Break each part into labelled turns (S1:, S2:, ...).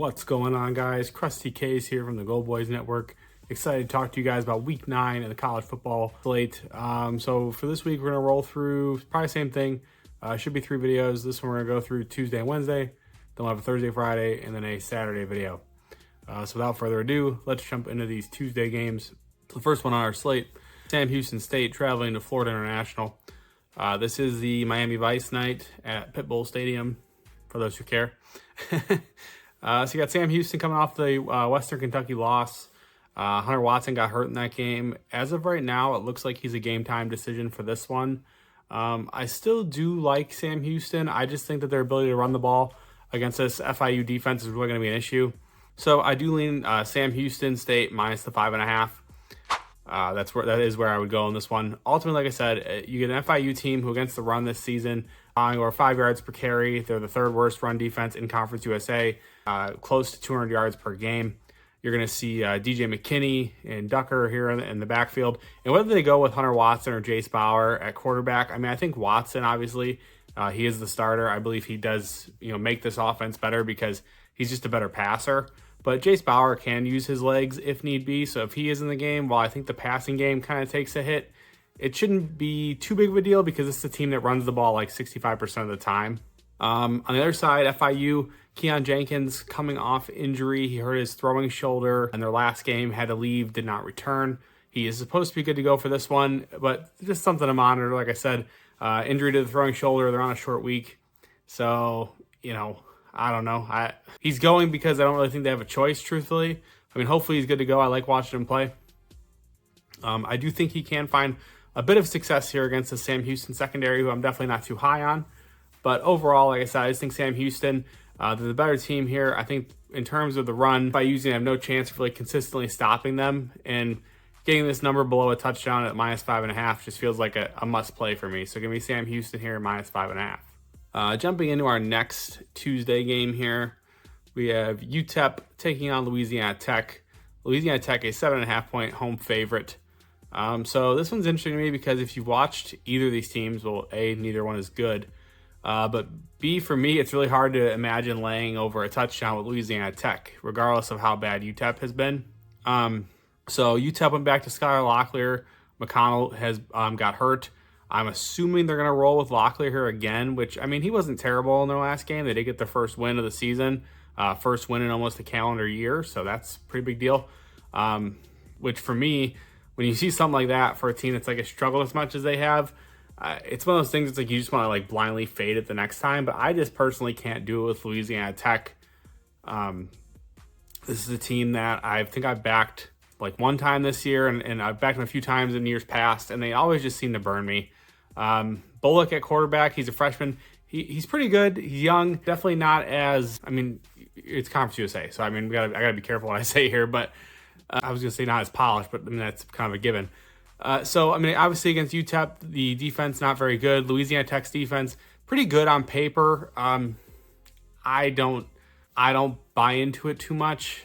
S1: What's going on, guys? CrustyKs here from the Go Boys Network. Excited to talk to you guys about week 9 in the college football slate. So for this week, we're going to roll through probably the same thing. Should be 3 videos. This one we're going to go through Tuesday and Wednesday. Then we'll have a Thursday, Friday, and then a Saturday video. So without further ado, let's jump into these Tuesday games. The first one on our slate, Sam Houston State traveling to Florida International. This is the Miami Vice night at Pitbull Stadium, for those who care. So you got Sam Houston coming off the Western Kentucky loss. Hunter Watson got hurt in that game. As of right now, it looks like he's a game time decision for this one. I still do like Sam Houston. I just think that their ability to run the ball against this FIU defense is really going to be an issue. So I do lean Sam Houston State minus the 5.5. That is where I would go in this one. Ultimately, like I said, you get an FIU team who against the run this season, or 5 yards per carry. They're the 3rd worst run defense in Conference USA, close to 200 yards per game. You're going to see DJ McKinney and Ducker here in the backfield. And whether they go with Hunter Watson or Jace Bauer at quarterback, I mean, I think Watson, obviously, he is the starter. I believe he does, make this offense better because he's just a better passer. But Jace Bauer can use his legs if need be. So if he is in the game, while I think the passing game kind of takes a hit, it shouldn't be too big of a deal because it's a team that runs the ball like 65% of the time. On the other side, FIU, Keon Jenkins coming off injury. He hurt his throwing shoulder in their last game, had to leave, did not return. He is supposed to be good to go for this one, but just something to monitor. Like I said, injury to the throwing shoulder. They're on a short week. So, I don't know. He's going because I don't really think they have a choice, truthfully. I mean, hopefully he's good to go. I like watching him play. I do think he can find a bit of success here against the Sam Houston secondary, who I'm definitely not too high on. But overall, like I said, I just think Sam Houston, they're the better team here. I think in terms of the run, by using, I have no chance of really consistently stopping them. And getting this number below a touchdown at minus 5.5 just feels like a must play for me. So give me Sam Houston here minus 5.5. Jumping into our next Tuesday game here, we have UTEP taking on Louisiana Tech. Louisiana Tech, a 7.5 point home favorite. So this one's interesting to me because if you've watched either of these teams, well, A, neither one is good. But B, for me, it's really hard to imagine laying over a touchdown with Louisiana Tech, regardless of how bad UTEP has been. So UTEP went back to Skylar Locklear. McConnell has got hurt. I'm assuming they're going to roll with Locklear here again, which, I mean, he wasn't terrible in their last game. They did get their first win of the season, first win in almost a calendar year, so that's a pretty big deal. Which for me, when you see something like that for a team that's like a struggle as much as they have, it's one of those things that's like you just want to like blindly fade it the next time, but I just personally can't do it with Louisiana Tech. This is a team that I think I've backed like one time this year, and I've backed them a few times in years past, and they always just seem to burn me. Bullock at quarterback, he's a freshman. He's pretty good. He's young, definitely not as, I mean, it's Conference USA, so I mean, I gotta be careful what I say here, but I was gonna say not as polished, but I mean, that's kind of a given. So, I mean, obviously against UTEP, the defense not very good. Louisiana Tech's defense, pretty good on paper. I don't buy into it too much.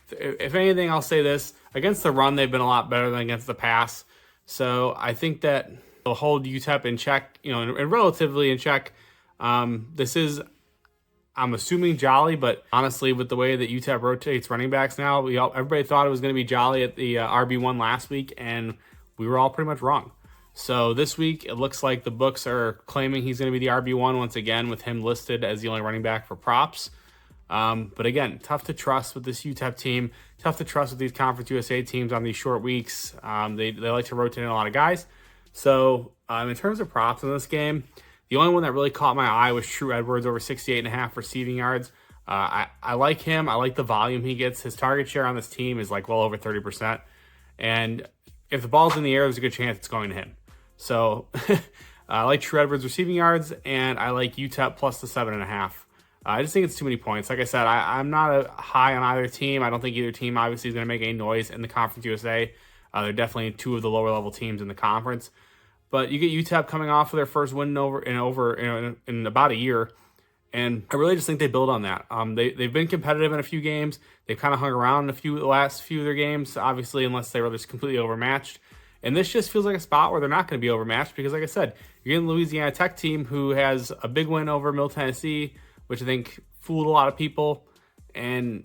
S1: If anything, I'll say this. Against the run, they've been a lot better than against the pass. So I think that they'll hold UTEP in check, and relatively in check. This is, I'm assuming, Jolly, but honestly, with the way that UTEP rotates running backs now, everybody thought it was going to be Jolly at the RB1 last week, and we were all pretty much wrong. So this week, it looks like the books are claiming he's going to be the RB1 once again, with him listed as the only running back for props. But again, tough to trust with this UTEP team. Tough to trust with these Conference USA teams on these short weeks. They like to rotate in a lot of guys. So in terms of props in this game, the only one that really caught my eye was True Edwards over 68.5 receiving yards. I like him. I like the volume he gets. His target share on this team is like well over 30%. And if the ball's in the air, there's a good chance it's going to him. So I like True Edwards receiving yards, and I like UTEP plus the 7.5. I just think it's too many points. Like I said, I'm not a high on either team. I don't think either team obviously is going to make any noise in the Conference USA. They're definitely 2 of the lower level teams in the conference. But you get UTEP coming off of their first win in about a year, and I really just think they build on that. They've been competitive in a few games. They've kind of hung around in the last few of their games, obviously, unless they were just completely overmatched. And this just feels like a spot where they're not going to be overmatched because, like I said, you're getting the Louisiana Tech team who has a big win over Middle Tennessee, which I think fooled a lot of people. and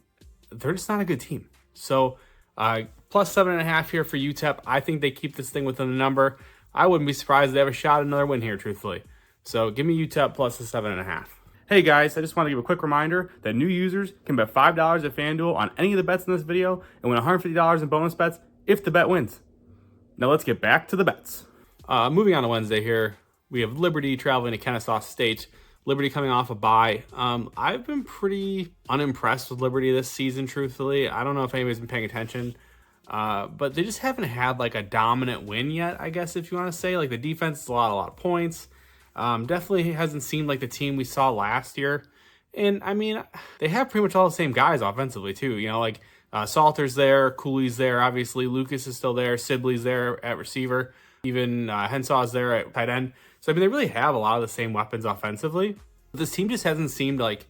S1: they're just not a good team. So plus 7.5 here for UTEP. I think they keep this thing within the number. I wouldn't be surprised if they have a shot at another win here, truthfully. So give me UTEP plus the 7.5. Hey guys, I just want to give a quick reminder that new users can bet $5 at FanDuel on any of the bets in this video and win $150 in bonus bets if the bet wins. Now let's get back to the bets. Moving on to Wednesday here, we have Liberty traveling to Kennesaw State. Liberty coming off a bye. I've been pretty unimpressed with Liberty this season, truthfully. I don't know if anybody's been paying attention, but they just haven't had like a dominant win yet, I guess, if you want to say. Like the defense is a lot of points. Definitely hasn't seemed like the team we saw last year. And I mean, they have pretty much all the same guys offensively too. You know, like Salter's there, Cooley's there, obviously Lucas is still there, Sibley's there at receiver, even Hensaw's there at tight end. So I mean, they really have a lot of the same weapons offensively. But this team just hasn't seemed like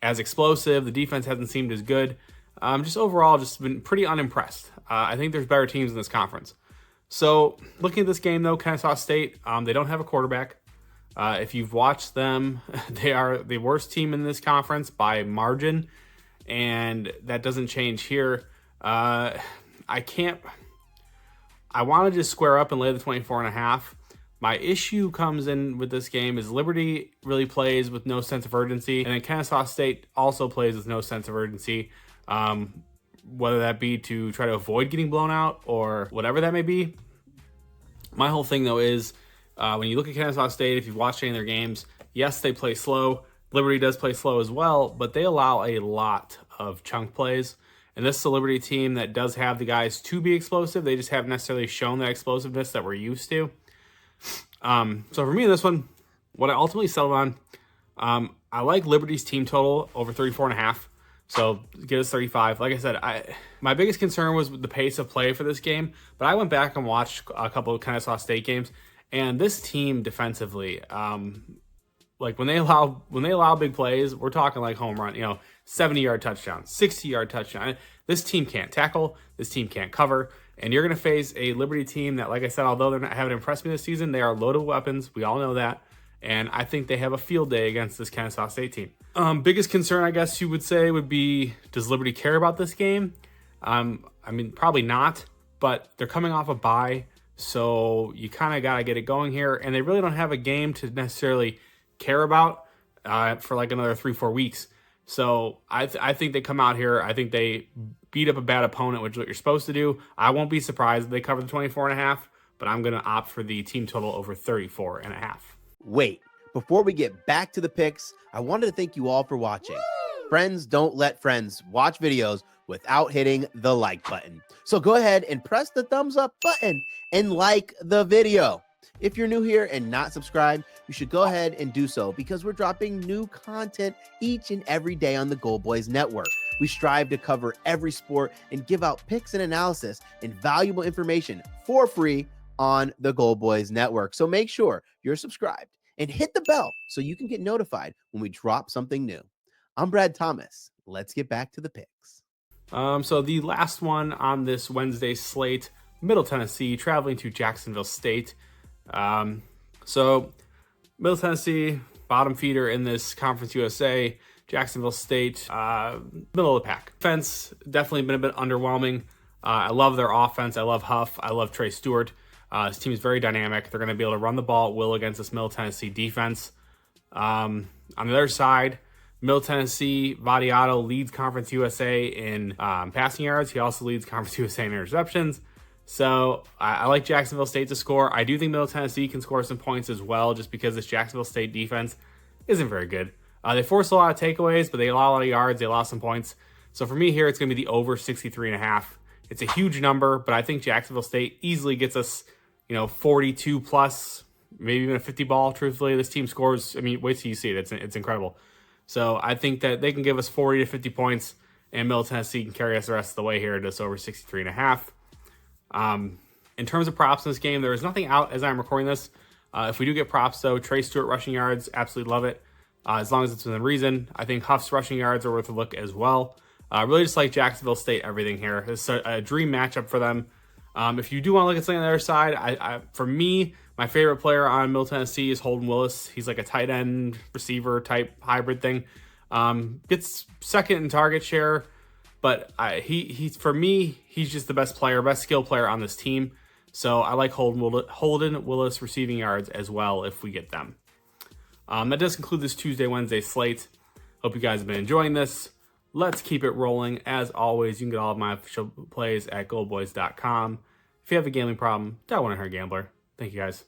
S1: as explosive. The defense hasn't seemed as good. Just overall, just been pretty unimpressed. I think there's better teams in this conference. So looking at this game though, Kennesaw State, they don't have a quarterback. If you've watched them, they are the worst team in this conference by margin, and that doesn't change here. I want to just square up and lay the 24.5. My issue comes in with this game is Liberty really plays with no sense of urgency, and then Kennesaw State also plays with no sense of urgency, whether that be to try to avoid getting blown out or whatever that may be. My whole thing, though, is when you look at Kennesaw State, if you've watched any of their games, yes, they play slow. Liberty does play slow as well, but they allow a lot of chunk plays. And this is a Liberty team that does have the guys to be explosive. They just haven't necessarily shown that explosiveness that we're used to. So for me in this one, what I ultimately settled on, I like Liberty's team total over 34.5. So get us 35. Like I said, my biggest concern was the pace of play for this game, but I went back and watched a couple of Kennesaw State games, and this team defensively, like when they allow big plays, we're talking like home run, 70-yard touchdown, 60-yard touchdown. This team can't tackle. This team can't cover. And you're going to face a Liberty team that, like I said, although haven't impressed me this season, they are loaded with weapons. We all know that. And I think they have a field day against this Kennesaw State team. Biggest concern, I guess you would say, would be, does Liberty care about this game? I mean, probably not, but they're coming off a bye, so you kind of got to get it going here. And they really don't have a game to necessarily care about for like another 3-4 weeks. So I think they come out here. I think they beat up a bad opponent, which is what you're supposed to do. I won't be surprised if they cover the 24.5, but I'm going to opt for the team total over 34.5.
S2: Wait, before we get back to the picks, I wanted to thank you all for watching. Friends don't let friends watch videos without hitting the like button. So go ahead and press the thumbs up button and like the video. If you're new here and not subscribed, you should go ahead and do so because we're dropping new content each and every day on the Gold Boys Network. We strive to cover every sport and give out picks and analysis and valuable information for free on the Gold Boys Network. So make sure you're subscribed and hit the bell so you can get notified when we drop something new. I'm Brad Thomas. Let's get back to the picks.
S1: So the last one on this Wednesday slate, Middle Tennessee traveling to Jacksonville State. So Middle Tennessee, bottom feeder in this Conference USA. Jacksonville State, middle of the pack. Defense definitely been a bit underwhelming. I love their offense. I love Huff. I love Trey Stewart. This team is very dynamic. They're going to be able to run the ball at will against this Middle Tennessee defense. On the other side, Middle Tennessee, Vadiato leads Conference USA in passing yards. He also leads Conference USA in interceptions. So I like Jacksonville State to score. I do think Middle Tennessee can score some points as well, just because this Jacksonville State defense isn't very good. They force a lot of takeaways, but they allow a lot of yards. They allow some points. So for me here, it's going to be the over 63.5. It's a huge number, but I think Jacksonville State easily gets us, 42 plus, maybe even a 50 ball. Truthfully, this team scores. I mean, wait till you see it. It's incredible. So I think that they can give us 40 to 50 points, and Middle Tennessee can carry us the rest of the way here to just over 63.5. In terms of props in this game, there is nothing out as I'm recording this. If we do get props, though, Trey Stewart rushing yards, absolutely love it. As long as it's within reason. I think Huff's rushing yards are worth a look as well. Really just like Jacksonville State, everything here. It's a dream matchup for them. If you do want to look at something on the other side, for me, my favorite player on Middle Tennessee is Holden Willis. He's like a tight end receiver type hybrid thing. Gets second in target share, but he's for me, he's just the best skill player on this team. So I like Holden Willis receiving yards as well if we get them. That does conclude this Tuesday, Wednesday slate. Hope you guys have been enjoying this. Let's keep it rolling. As always, you can get all of my official plays at goldboys.com. If you have a gambling problem, dial 1-800-GAMBLER. Thank you guys.